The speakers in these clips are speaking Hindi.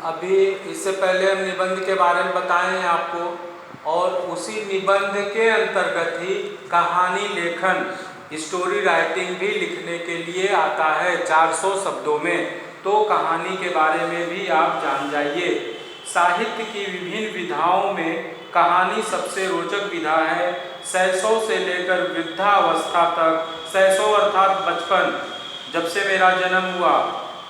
अभी इससे पहले हम निबंध के बारे में बताए हैं आपको, और उसी निबंध के अंतर्गत ही कहानी लेखन, स्टोरी राइटिंग भी लिखने के लिए आता है 400 शब्दों में। तो कहानी के बारे में भी आप जान जाइए। साहित्य की विभिन्न विधाओं में कहानी सबसे रोचक विधा है। शैशव से लेकर वृद्धावस्था तक, शैशव अर्थात बचपन, जब से मेरा जन्म हुआ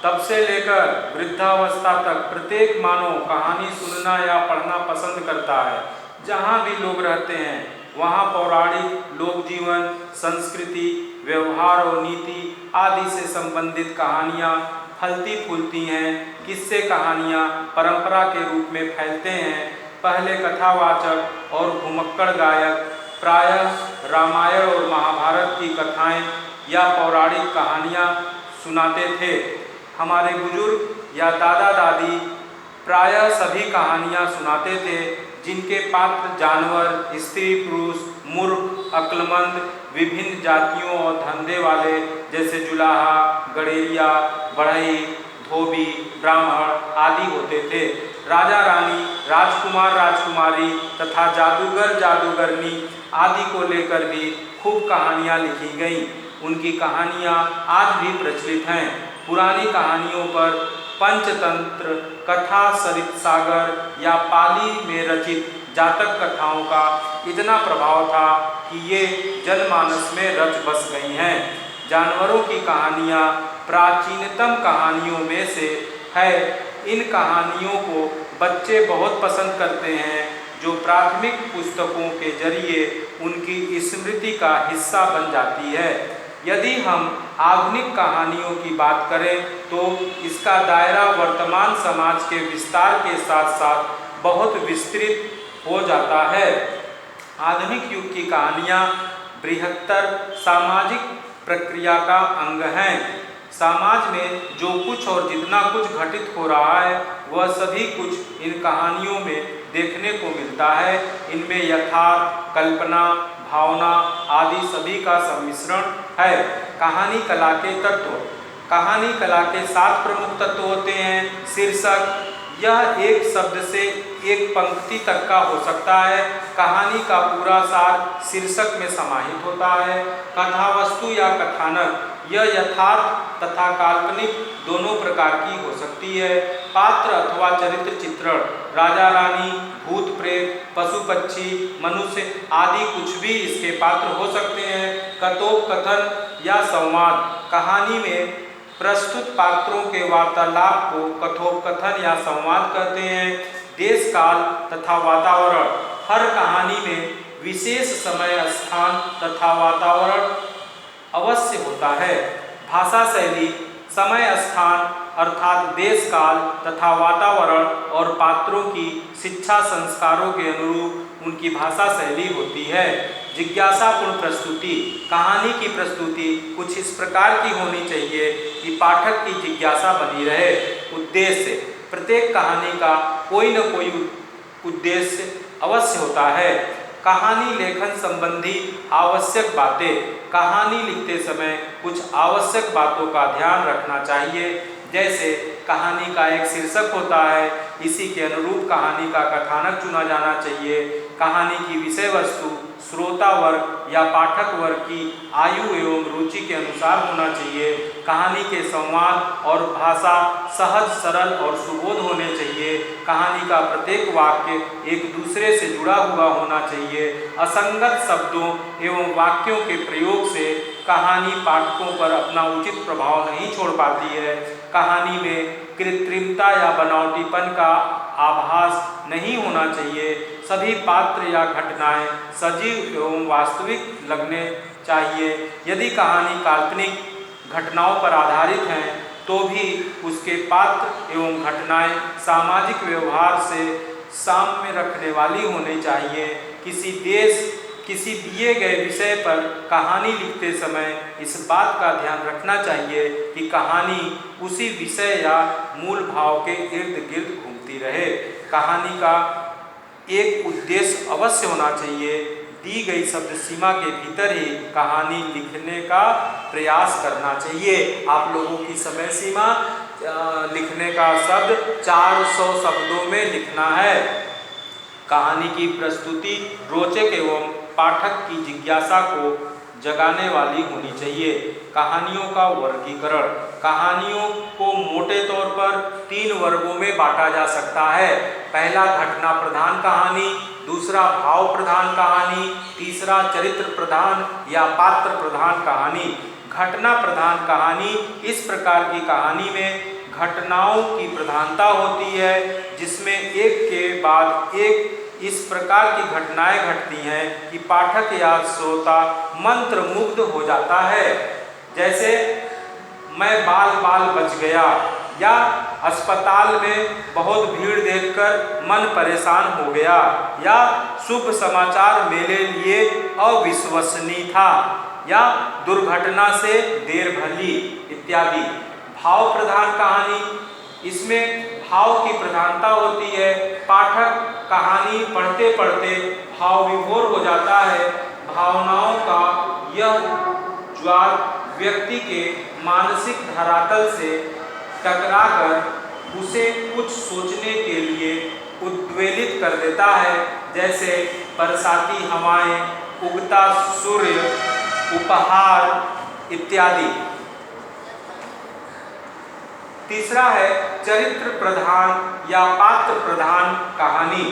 तब से लेकर वृद्धावस्था तक प्रत्येक मानव कहानी सुनना या पढ़ना पसंद करता है। जहाँ भी लोग रहते हैं वहाँ पौराणिक, लोक जीवन, संस्कृति, व्यवहार और नीति आदि से संबंधित कहानियाँ फलती फूलती हैं। किस्से कहानियाँ परंपरा के रूप में फैलते हैं। पहले कथावाचक और घुमक्कड़ गायक प्रायः रामायण और महाभारत की कथाएं या पौराणिक कहानियाँ सुनाते थे। हमारे बुजुर्ग या दादा दादी प्रायः सभी कहानियाँ सुनाते थे जिनके पात्र जानवर, स्त्री पुरुष, मूर्ख, अक्लमंद, विभिन्न जातियों और धंधे वाले जैसे जुलाहा, गडेरिया, बढ़ई, धोबी, ब्राह्मण आदि होते थे। राजा रानी, राजकुमार राजकुमारी तथा जादूगर जादूगरनी आदि को लेकर भी खूब कहानियाँ लिखी गईं। उनकी कहानियाँ आज भी प्रचलित हैं। पुरानी कहानियों पर पंचतंत्र, कथा सरित सागर या पाली में रचित जातक कथाओं का इतना प्रभाव था कि ये जनमानस में रच बस गई हैं। जानवरों की कहानियाँ प्राचीनतम कहानियों में से है। इन कहानियों को बच्चे बहुत पसंद करते हैं, जो प्राथमिक पुस्तकों के जरिए उनकी स्मृति का हिस्सा बन जाती है। यदि हम आधुनिक कहानियों की बात करें तो इसका दायरा वर्तमान समाज के विस्तार के साथ साथ बहुत विस्तृत हो जाता है। आधुनिक युग की कहानियाँ बृहत्तर सामाजिक प्रक्रिया का अंग हैं। समाज में जो कुछ और जितना कुछ घटित हो रहा है वह सभी कुछ इन कहानियों में देखने को मिलता है। इनमें यथार्थ, कल्पना, भावना आदि सभी का सम्मिश्रण है। कहानी कला के तत्व। कहानी कला के 7 प्रमुख तत्व होते हैं। शीर्षक, यह एक शब्द से एक पंक्ति तक का हो सकता है। कहानी का पूरा सार शीर्षक में समाहित होता है। कथावस्तु या कथानक, यह यथार्थ तथा काल्पनिक दोनों प्रकार की हो सकती है। पात्र अथवा चरित्र चित्रण, राजा रानी, भूत प्रेत, पशु पक्षी, मनुष्य आदि कुछ भी इसके पात्र हो सकते हैं। कथोपकथन या संवाद, कहानी में प्रस्तुत पात्रों के वार्तालाप को कथोपकथन या संवाद कहते हैं। देश काल तथा वातावरण, हर कहानी में विशेष समय, स्थान तथा वातावरण अवश्य होता है। भाषा शैली, समय, स्थान अर्थात देश काल तथा वातावरण और पात्रों की शिक्षा संस्कारों के अनुरूप उनकी भाषा शैली होती है। जिज्ञासापूर्ण प्रस्तुति, कहानी की प्रस्तुति कुछ इस प्रकार की होनी चाहिए कि पाठक की जिज्ञासा बनी रहे। उद्देश्य, प्रत्येक कहानी का कोई न कोई उद्देश्य अवश्य होता है। कहानी लेखन संबंधी आवश्यक बातें, कहानी लिखते समय कुछ आवश्यक बातों का ध्यान रखना चाहिए। जैसे कहानी का एक शीर्षक होता है, इसी के अनुरूप कहानी का कथानक चुना जाना चाहिए। कहानी की विषय वस्तु श्रोता वर्ग या पाठक वर्ग की आयु एवं रुचि के अनुसार होना चाहिए। कहानी के संवाद और भाषा सहज, सरल और सुबोध होने चाहिए। कहानी का प्रत्येक वाक्य एक दूसरे से जुड़ा हुआ होना चाहिए। असंगत शब्दों एवं वाक्यों के प्रयोग से कहानी पाठकों पर अपना उचित प्रभाव नहीं छोड़ पाती है। कहानी में कृत्रिमता या बनावटीपन का आभास नहीं होना चाहिए। सभी पात्र या घटनाएं सजीव एवं वास्तविक लगने चाहिए। यदि कहानी काल्पनिक घटनाओं पर आधारित हैं तो भी उसके पात्र एवं घटनाएं सामाजिक व्यवहार से साम्य रखने वाली होनी चाहिए। किसी देश, किसी दिए गए विषय पर कहानी लिखते समय इस बात का ध्यान रखना चाहिए कि कहानी उसी विषय या मूल भाव के इर्द गिर्द घूमती रहे। कहानी का एक उद्देश्य अवश्य होना चाहिए। दी गई शब्द सीमा के भीतर ही कहानी लिखने का प्रयास करना चाहिए। आप लोगों की समय सीमा लिखने का शब्द 400 शब्दों में लिखना है। कहानी की प्रस्तुति रोचक एवं पाठक की जिज्ञासा को जगाने वाली होनी चाहिए। कहानियों का वर्गीकरण। कहानियों को मोटे तौर पर 3 वर्गों में बांटा जा सकता है। पहला घटना प्रधान कहानी, दूसरा भाव प्रधान कहानी, तीसरा चरित्र प्रधान या पात्र प्रधान कहानी। घटना प्रधान कहानी इस प्रकार की कहानी में घटनाओं की प्रधानता होती है, जिसमें एक के बाद एक इस प्रकार की घटनाएं घटती हैं कि पाठक या श्रोता मंत्रमुग्ध हो जाता है। जैसे मैं बाल बाल बच गया, या अस्पताल में बहुत भीड़ देखकर मन परेशान हो गया, या शुभ समाचार मेरे लिए अविश्वसनीय था, या दुर्घटना से देर भली इत्यादि। भाव प्रधान कहानी, इसमें भाव की प्रधानता होती है। पाठक कहानी पढ़ते पढ़ते भाव विभोर हो जाता है। भावनाओं का यह ज्वार व्यक्ति के मानसिक धरातल से टकराकर उसे कुछ सोचने के लिए उद्वेलित कर देता है, जैसे बरसाती हवाएं, उगता सूर्य, उपहार इत्यादि। तीसरा है चरित्र प्रधान या पात्र प्रधान कहानी।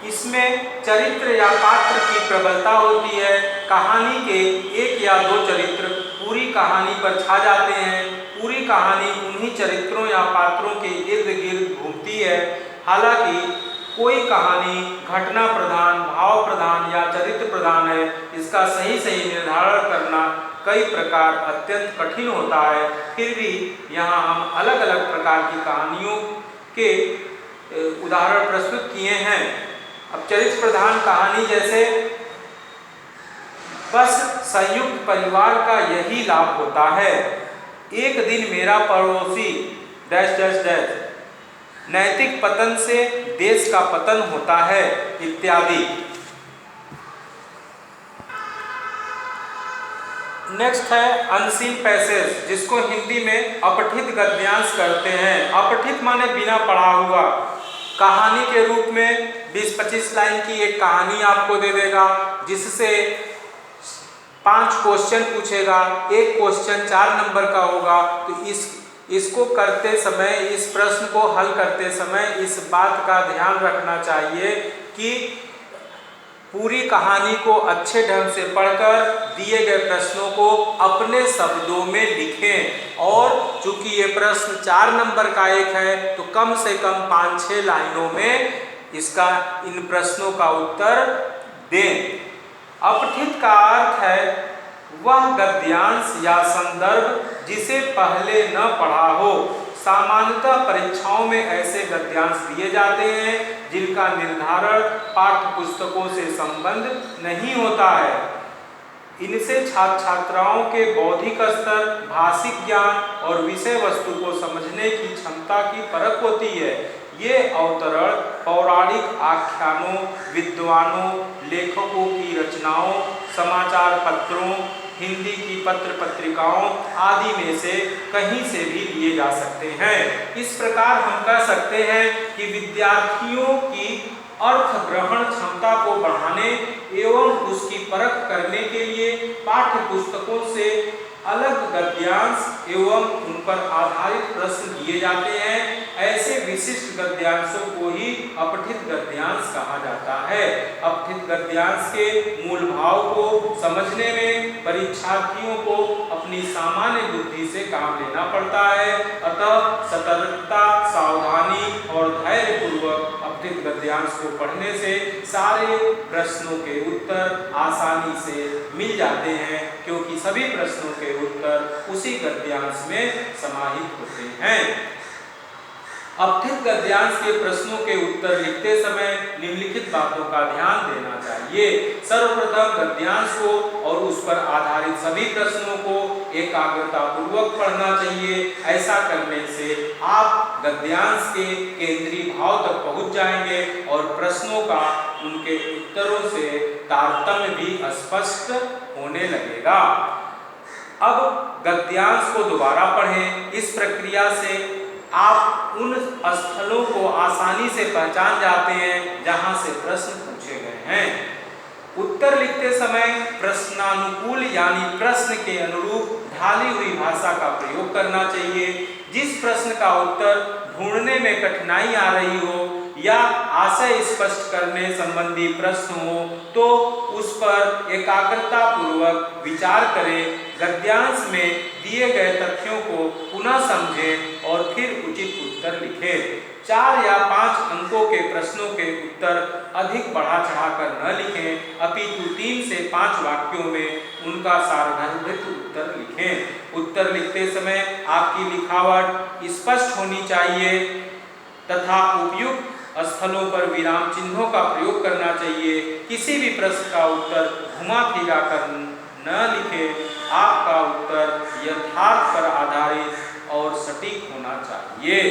इसमें चरित्र या पात्र की प्रबलता होती है। कहानी के 1 या 2 चरित्र पूरी कहानी पर छा जाते हैं। पूरी कहानी उन्हीं चरित्रों या पात्रों के इर्द गिर्द घूमती है। हालांकि कोई कहानी घटना प्रधान, भाव प्रधान या चरित्र प्रधान है, इसका सही निर्धारण करना कई प्रकार अत्यंत कठिन होता है। फिर भी यहाँ हम अलग अलग प्रकार की कहानियों के उदाहरण प्रस्तुत किए हैं। अब चरित्र प्रधान कहानी जैसे, बस संयुक्त परिवार का यही लाभ होता है। एक दिन मेरा पड़ोसी डैश डैश डैश, नैतिक पतन से देश का पतन होता है इत्यादि। नेक्स्ट है अनसीन पैसेज, जिसको हिंदी में अपठित गद्यांश कहते हैं। अपठित माने बिना पढ़ा हुआ। कहानी के रूप में 20-25 लाइन की एक कहानी आपको दे देगा, जिससे 5 क्वेश्चन पूछेगा। एक क्वेश्चन 4 नंबर का होगा। तो इसको करते समय, इस प्रश्न को हल करते समय इस बात का ध्यान रखना चाहिए कि पूरी कहानी को अच्छे ढंग से पढ़कर दिए गए प्रश्नों को अपने शब्दों में लिखें। और चूंकि ये प्रश्न 4 नंबर का एक है, तो कम से कम 5-6 लाइनों में इन प्रश्नों का उत्तर दें। अपठित का अर्थ है वह गद्यांश या संदर्भ जिसे पहले न पढ़ा हो। सामान्यतः परीक्षाओं में ऐसे गद्यांश दिए जाते हैं जिनका निर्धारण पाठ्य पुस्तकों से संबंध नहीं होता है। इनसे छात्र छात्राओं के बौद्धिक स्तर, भाषिक ज्ञान और विषय वस्तु को समझने की क्षमता की परख होती है। ये अवतरण पौराणिक आख्यानों, विद्वानों, लेखकों की रचनाओं, समाचार पत्रों, हिंदी की पत्र पत्रिकाओं आदि में से कहीं से भी लिए जा सकते हैं। इस प्रकार हम कह सकते हैं कि विद्यार्थियों की अर्थ ग्रहण क्षमता को बढ़ाने एवं उसकी परख करने के लिए पाठ्य पुस्तकों से अलग गद्यांश एवं उन पर आधारित प्रश्न दिए जाते हैं। ऐसे विशिष्ट गद्यांशों को ही अपठित गद्यांश कहा जाता है। अपठित गद्यांश के मूल भाव को समझने में परीक्षार्थियों को अपनी सामान्य बुद्धि से काम लेना पड़ता है। अतः सतर्कता, सावधानी और धैर्य पूर्वक अपठित गद्यांश को पढ़ने से सारे प्रश्नों के उत्तर आसानी से मिल जाते हैं, क्योंकि सभी प्रश्नों के उत्तर उसी गद्यांश में समाहित होते हैं। अपठित गद्यांश के प्रश्नों के उत्तर लिखते समय निम्नलिखित बातों का ध्यान देना चाहिए। सर्वप्रथम गद्यांश को और उस पर आधारित सभी प्रश्नों को एकाग्रता पूर्वक पढ़ना चाहिए। ऐसा करने से आप गद्यांश के केंद्रीय भाव तक पहुंच जाएंगे और प्रश्नों का उनके उत्तरों से तारतम्य भी स्पष्ट होने लगेगा। अब गद्यांश को दोबारा पढ़ें। इस प्रकार प्रक्रिया से आप उन स्थलों को आसानी से पहचान जाते हैं जहां से प्रश्न पूछे गए हैं। उत्तर लिखते समय प्रश्नानुकूल यानी प्रश्न के अनुरूप ढाली हुई भाषा का प्रयोग करना चाहिए। जिस प्रश्न का उत्तर ढूंढने में कठिनाई आ रही हो या आशय स्पष्ट करने संबंधी प्रश्न हो तो उस पर एकाग्रता पूर्वक विचार करें। गद्यांश में दिए गए तथ्यों को पुनः समझें और फिर उचित उत्तर लिखें। 4 या 5 अंकों के प्रश्नों के उत्तर अधिक बढ़ा चढ़ाकर न लिखें, अपितु 3 से 5 वाक्यों में उनका सारगर्भित उत्तर लिखें। उत्तर लिखते समय आपकी लिखावट स्पष्ट होनी चाहिए तथा उपयुक्त स्थलों पर विराम चिन्हों का प्रयोग करना चाहिए। किसी भी प्रश्न का उत्तर घुमा फिरा कर न लिखें। आपका उत्तर यथार्थ पर आधारित और सटीक होना चाहिए।